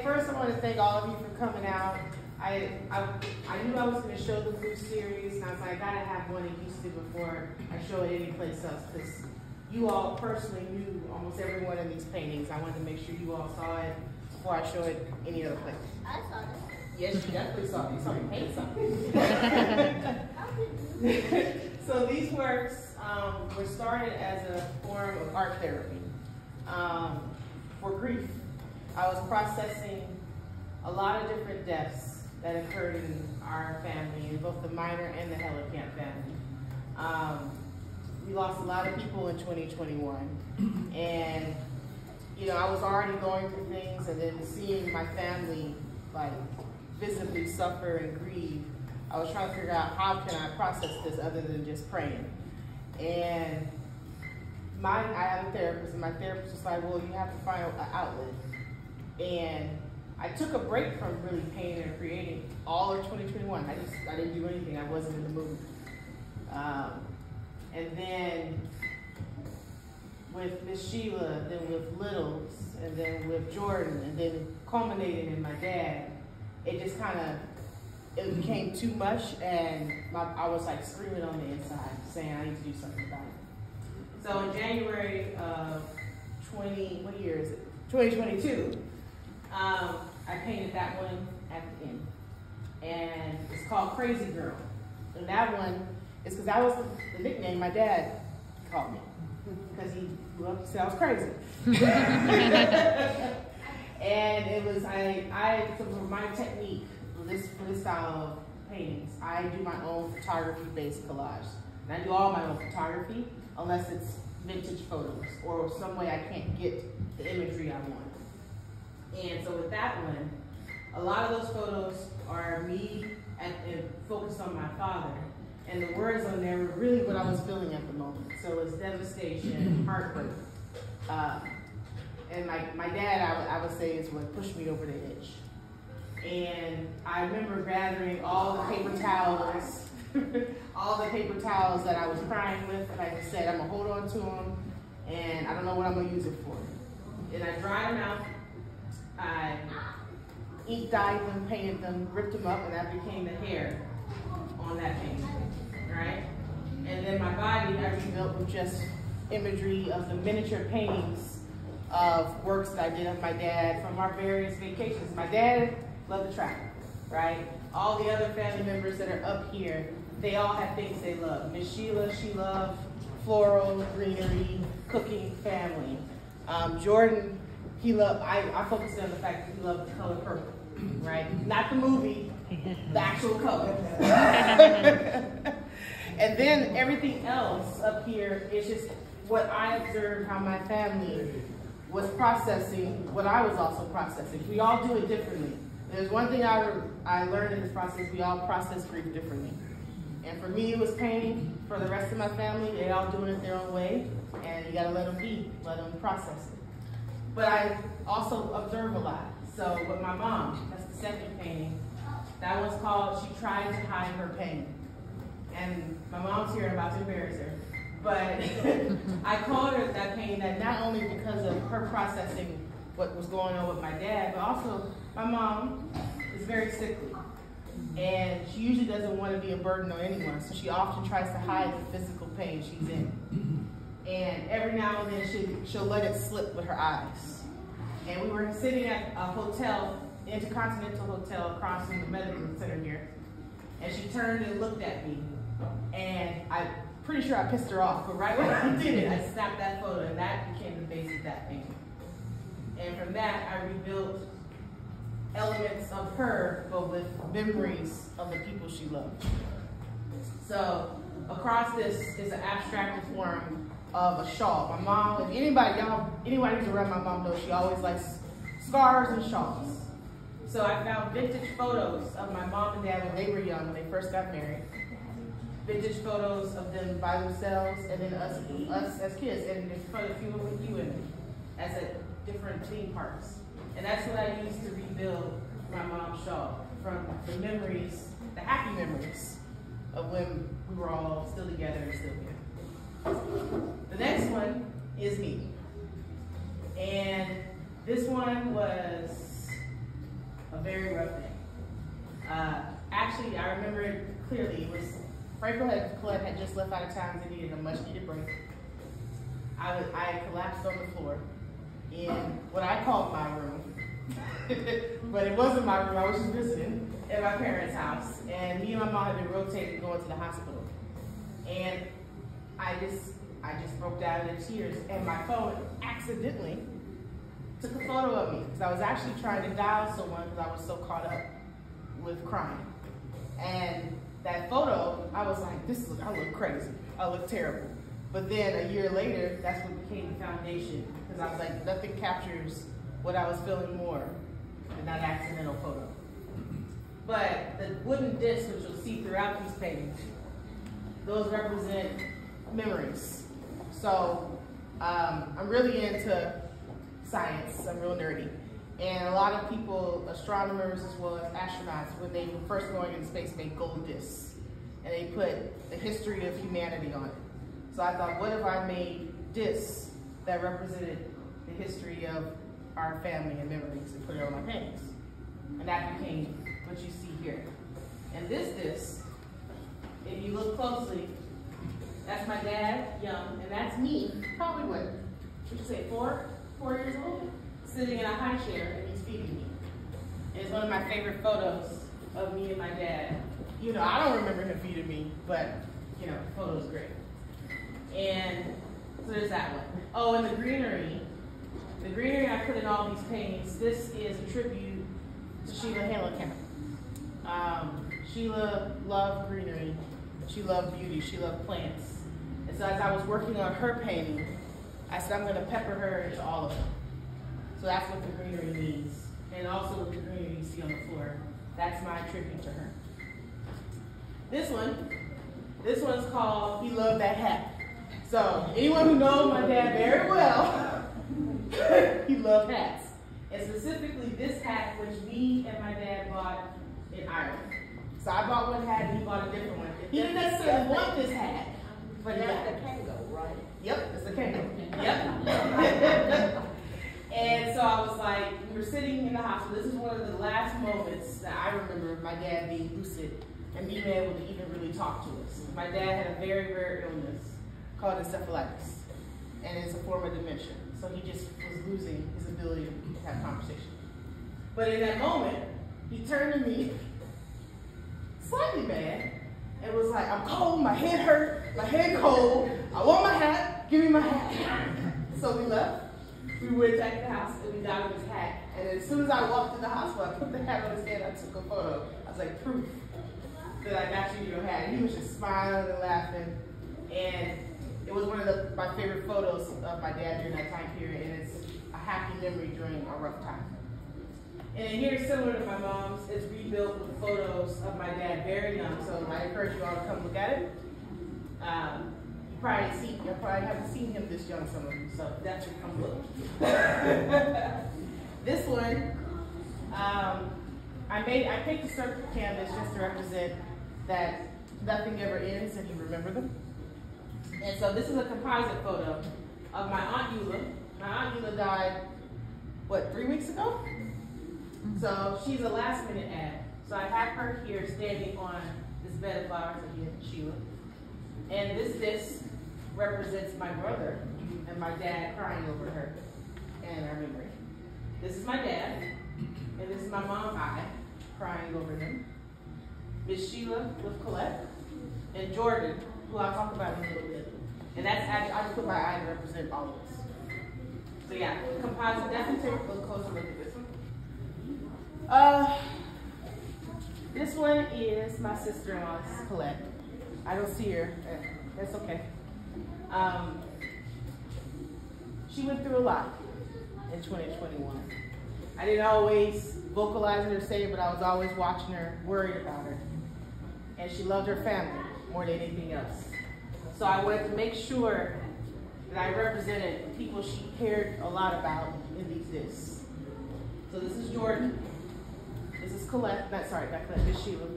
first I want to thank all of you for coming out. I knew I was going to show the blue series, and I was like, I gotta have one in Houston before I show it any place else, because you all personally knew almost every one of these paintings. I wanted to make sure you all saw it before I show it any other place. I saw it. Yes, you definitely saw it. You saw me paint something. So these works were started as a form of art therapy for grief. I was processing a lot of different deaths that occurred in our family, in both the Minor and the Hellerkamp family. We lost a lot of people in 2021, and you know, I was already going through things, and then seeing my family like visibly suffer and grieve, I was trying to figure out how can I process this other than just praying. And I have a therapist, and my therapist was like, well, you have to find an outlet. And I took a break from really painting and creating all of 2021. I didn't do anything. I wasn't in the mood. And then with Miss Sheila, then with Littles, and then with Jordan, and then culminating in my dad, it just kind of, it became too much, and I was like screaming on the inside, saying I need to do something about it. So in January of 2022, I painted that one at the end, and it's called Crazy Girl. And that one is because that was the nickname my dad called me, because he grew up to say I was crazy. And it was, for my technique for this style of paintings, I do my own photography-based collage. And I do all my own photography, unless it's vintage photos or some way I can't get the imagery I want. And so with that one, a lot of those photos are me and focused on my father. And the words on there were really what I was feeling at the moment. So it's devastation, heartbreak. And my dad, I would say, is what pushed me over the edge. And I remember gathering all the paper towels, all the paper towels that I was crying with, and I just said, I'm gonna hold on to them, and I don't know what I'm gonna use it for. And I dried them out, I ink dyed them, painted them, ripped them up, and that became the hair on that painting, right? And then my body I rebuilt with just imagery of the miniature paintings of works that I did of my dad from our various vacations. My dad loved to travel, right? All the other family members that are up here, they all have things they love. Miss Sheila, she loved floral, greenery, cooking, family. Jordan, he loved, I focused on the fact that he loved the color purple, right? Not the movie, the actual color. And then everything else up here is just what I observed how my family was processing, what I was also processing. We all do it differently. There's one thing I learned in this process, we all process grief differently. And for me, it was pain. For the rest of my family, they all doing it their own way, and you gotta let them be, let them process it. But I also observe a lot. So with my mom, that's the second painting. That one's called She Tried to Hide Her Pain. And my mom's here, I'm about to embarrass her. But I called her that painting that not only because of her processing what was going on with my dad, but also my mom is very sickly. And she usually doesn't want to be a burden on anyone, so she often tries to hide the physical pain she's in. And every now and then she'll let it slip with her eyes. And we were sitting at a hotel, Intercontinental Hotel across from the medical center here. And she turned and looked at me. And I'm pretty sure I pissed her off, but right when I did it, I snapped that photo, and that became the base of that painting. And from that, I rebuilt elements of her, but with memories of the people she loved. So across this is an abstracted form of a shawl. My mom, if anybody who's around my mom knows she always likes scarves and shawls. So I found vintage photos of my mom and dad when they were young, when they first got married. Vintage photos of them by themselves, and then us as kids, and there's quite a few with you in it, as at different theme parks. And that's what I used to rebuild my mom's shawl, from the memories, the happy memories of when we were all still together and still here. The next one is me. And this one was clearly, it was Colette had just left out of town and needed a much needed break. I had collapsed on the floor in what I called my room, but it wasn't my room. I was just visiting at my parents' house, and me and my mom had been rotating going to the hospital, and I just broke down into tears, and my phone accidentally took a photo of me because I was actually trying to dial someone because I was so caught up with crying. And that photo, I was like, I look crazy. I look terrible. But then a year later, that's what became the foundation because I was like, nothing captures what I was feeling more than that accidental photo. But the wooden discs, which you'll see throughout these paintings, those represent memories. So I'm really into science. I'm real nerdy. And a lot of people, astronomers as well as astronauts, when they were first going into space, made gold discs. And they put the history of humanity on it. So I thought, what if I made discs that represented the history of our family and memories and put it on my paintings? And that became what you see here. And this disc, if you look closely, that's my dad, young, and that's me, probably what would you say, 4 years old? Sitting in a high chair and he's feeding me. And it's one of my favorite photos of me and my dad. You know, I don't remember him feeding me, but, you know, the photo's great. And so there's that one. Oh, and the greenery I put in all these paintings, this is a tribute to Sheila Hanlekamp. Sheila loved greenery, she loved beauty, she loved plants. And so as I was working on her painting, I said, I'm gonna pepper her into all of them. So that's what the greenery means. And also with the greenery you see on the floor, that's my tribute to her. This one's called He Loved That Hat. So anyone who knows my dad very well, he loved hats. And specifically this hat, which me and my dad bought in Ireland. So I bought one hat and he bought a different one. He didn't necessarily want this hat, but that's the Kango, right? Yep, it's the Kango. Yep. And so I was like, we were sitting in the hospital. This is one of the last moments that I remember of my dad being lucid and being able to even really talk to us. My dad had a very rare illness called encephalitis, and it's a form of dementia. So he just was losing his ability to have conversation. But in that moment, he turned to me, slightly mad, and was like, I'm cold, my head hurt, my head cold, I want my hat, give me my hat. So we left. We went back to the house and we got him his hat. And as soon as I walked in the hospital, I put the hat on his head, I took a photo. I was like, proof that I got you your hat. And he was just smiling and laughing. And it was one of my favorite photos of my dad during that time period. And it's a happy memory during a rough time. And then here's similar to my mom's. It's rebuilt with photos of my dad very young. So I encourage you all to come look at it. You probably haven't seen him this young, some of you, so definitely come look. This one, I picked a circle canvas just to represent that nothing ever ends and you remember them. And so this is a composite photo of my Aunt Eula. My Aunt Eula died, what, 3 weeks ago? So she's a last minute ad. So I have her here standing on this bed of flowers again, Sheila. And this represents my brother and my dad crying over her and our memory. This is my dad, and this is my mom, I, crying over him. Miss Sheila with Colette, and Jordan, who I'll talk about in a little bit. And that's actually, I just put my eye to represent all of us. So yeah, composite, definitely take a little closer look at this one. This one is my sister-in-law's, Colette. I don't see her, that's okay. She went through a lot in 2021. I didn't always vocalize it or say it, but I was always watching her, worried about her. And she loved her family more than anything else. So I wanted to make sure that I represented people she cared a lot about in these discs. So this is Jordan. This is Colette, not Colette, Miss Sheila.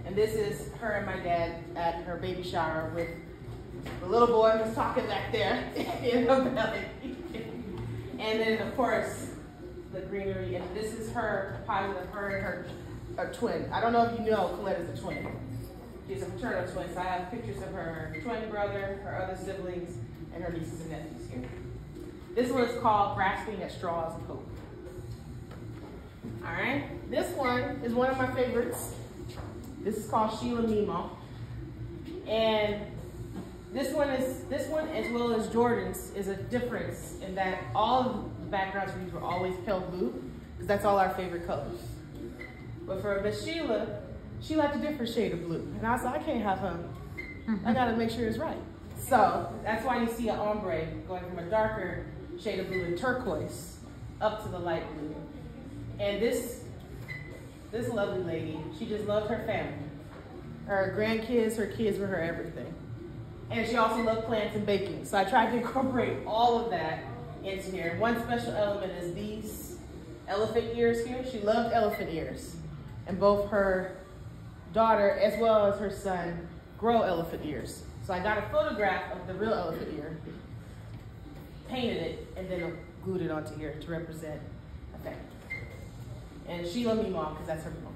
And this is her and my dad at her baby shower with the little boy who's talking back there in her belly. And then, of course, the greenery. And this is her composite of her and her twin. I don't know if you know Colette is a twin. She's a fraternal twin, so I have pictures of her twin brother, her other siblings, and her nieces and nephews here. This one is called Grasping at Straws of Hope. All right, this one is one of my favorites. This is called Sheila Meemaw. And this one, as well as Jordan's, is a difference in that all of the backgrounds we used were always pale blue, because that's all our favorite colors. But for Miss Sheila, she liked a different shade of blue. And I was like, I can't have him. I gotta make sure it's right. So that's why you see an ombre going from a darker shade of blue and turquoise up to the light blue. And this lovely lady, she just loved her family. Her grandkids, her kids were her everything. And she also loved plants and baking. So I tried to incorporate all of that into here. One special element is these elephant ears here. She loved elephant ears. And both her daughter as well as her son grow elephant ears. So I got a photograph of the real elephant ear, painted it, and then glued it onto here to represent a family. And Sheila Meemaw, because that's her mom.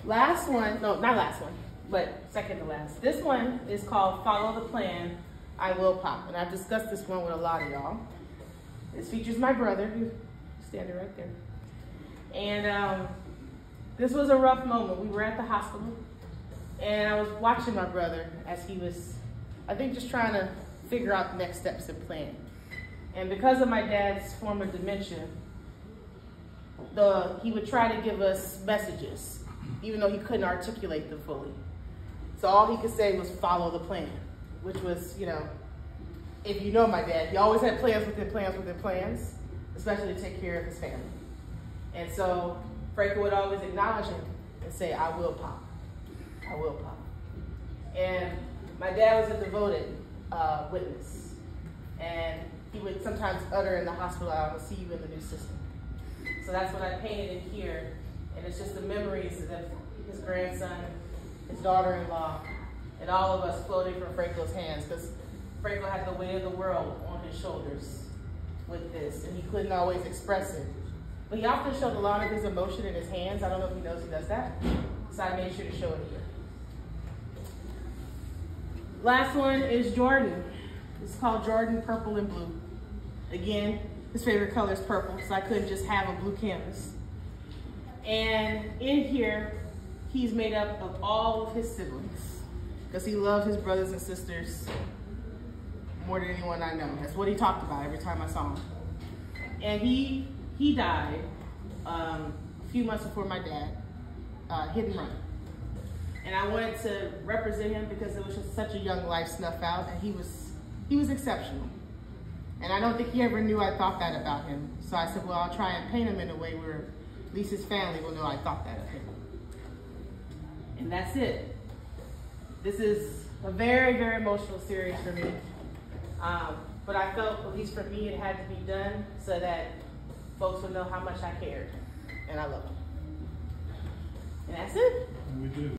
Last one, no, not last one, but second to last. This one is called Follow the Plan, I Will Pop. And I've discussed this one with a lot of y'all. This features my brother, who's standing right there. And this was a rough moment. We were at the hospital, and I was watching my brother as he was, I think, just trying to figure out the next steps and plan. And because of my dad's form of dementia, he would try to give us messages, even though he couldn't articulate them fully. So all he could say was follow the plan, which was, you know, if you know my dad, he always had plans within plans within plans, especially to take care of his family. And so Franco would always acknowledge him and say, I will pop, I will pop. And my dad was a devoted witness. And he would sometimes utter in the hospital, I will see you in the new system. So that's what I painted in here. And it's just the memories of his grandson, his daughter-in-law, and all of us floating from Franco's hands, because Franco had the weight of the world on his shoulders with this, and he couldn't always express it. But he often showed a lot of his emotion in his hands. I don't know if he knows he does that, so I made sure to show it here. Last one is Jordan. It's called Jordan Purple and Blue. Again, his favorite color is purple, so I couldn't just have a blue canvas. And in here, he's made up of all of his siblings, because he loved his brothers and sisters more than anyone I know. That's what he talked about every time I saw him. And he died a few months before my dad, hit and run. And I wanted to represent him because it was just such a young life snuff out, and he was exceptional. And I don't think he ever knew I thought that about him. So I said, well, I'll try and paint him in a way where at least his family will know I thought that of him. And that's it. This is a very, very emotional series for me. But I felt, at least for me, it had to be done so that folks would know how much I cared and I love them. And that's it. And we do.